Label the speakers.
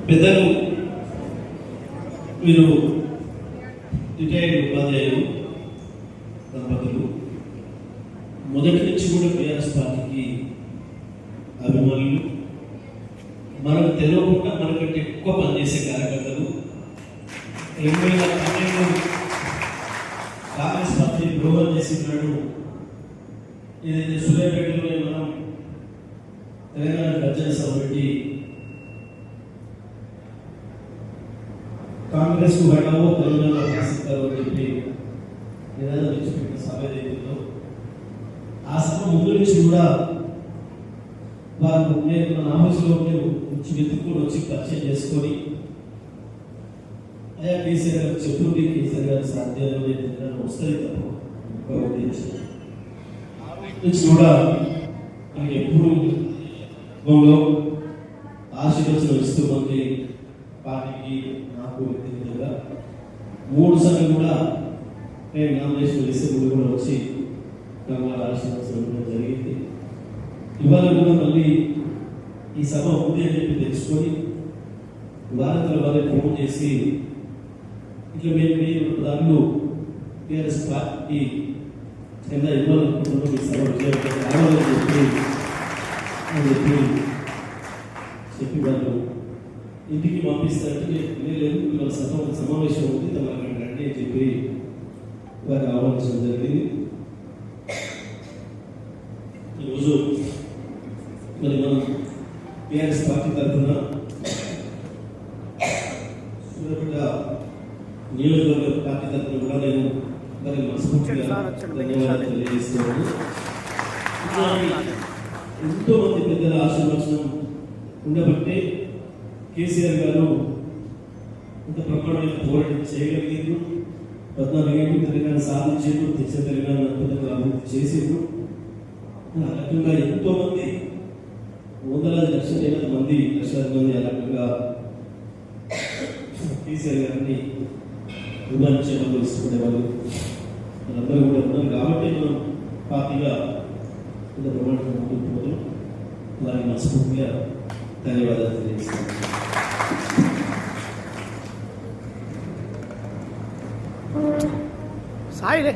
Speaker 1: పెద్దలు మీరు రిటైర్డ్ ఉపాధ్యాయులు దంపతులు మొదటి నుంచి కూడా టీఆర్ఎస్ పార్టీకి అభిమానులు, మనకు తెలియకుండా మనకంటే ఎక్కువ పనిచేసే కార్యకర్తలు. 2012 కాంగ్రెస్ పార్టీ గ్లోబల్ చేసినాడు. ఏదైతే సూర్యాపేటలోనే మనం తెలంగాణ గర్జన సభ పెట్టి కాంగ్రెస్ కు వెళ్ళవో తెలంగాణ రాసిస్తారు అని చెప్పి నినాదం తెచ్చిపెట్టిన సభ ఏదైతుందో ఆ సభ ముందు నుంచి కూడా వారు నేను మన ఆఫీసులో నుంచి వెతుక్కొని వచ్చి పరిచయం చేసుకొని అయ్యా కేసీఆర్ గారు చెప్తుంటే కేసీఆర్ గారు సాధ్యాలు వస్తాయి తప్ప నుంచి కూడా మనకి ఎప్పుడు గోలో ఆశీర్వచనం ఇస్తూ మంది పార్టీకి నాకు వ్యక్తిగతంగా 3 సార్లు కూడా నేను నామినేషన్ వేస్తే కూడా వచ్చి గంగాల ఆశీర్వచనం జరిగింది. ఇవాళ కూడా మళ్ళీ ఈ సభ ఉంది అని చెప్పి తెలుసుకొని వారంలో ఫోన్ చేసి ఇట్లా మీరు దానిలో టీఆర్ఎస్ పార్టీ కింద ఇవ్వాలనుకుంటున్నాం, ఈ సభ విజయవంతంగా రావాలని చెప్పి వాళ్ళు ఇంటికి పంపిస్తారంటే లేదు ఇవాళ సమావేశం ఉంది తమకు రండి అని చెప్పి వారికి ఆహ్వానించడం జరిగింది. ఈరోజు మరి మనం టీఆర్ఎస్ పార్టీ తరఫున సూర్యాపేట నియోజకవర్గ పార్టీ తరఫున కూడా నేను మరి మనస్ఫూర్తిగా ధన్యవాదాలు తెలియజేస్తున్నాను. ఎంతో మంది పెద్దల ఆశీర్వచనం ఉండబట్టే కేసీఆర్ గారు ఇంత ప్రమాణమైన పోరాటం చేయగలిగారు. 14 ఏళ్ళు తెలంగాణ సాధించారు, దేశ తెలంగాణ అద్భుతంగా అభివృద్ధి చేసారు. ఆ రకంగా ఎంతో మంది వందలాది లక్షల మంది ఆ రకంగా కేసీఆర్ గారిని విమర్శించే వాళ్ళు ఇష్టపడేవాళ్ళు వాళ్ళందరూ కూడా ఉన్నారు. కాబట్టి మనం పార్టీగా ఇంత ప్రమాణం ముందుకు వారికి మనస్ఫూర్తిగా ధన్యవాదాలు తెలియజేస్తున్నాను.
Speaker 2: సాయిలే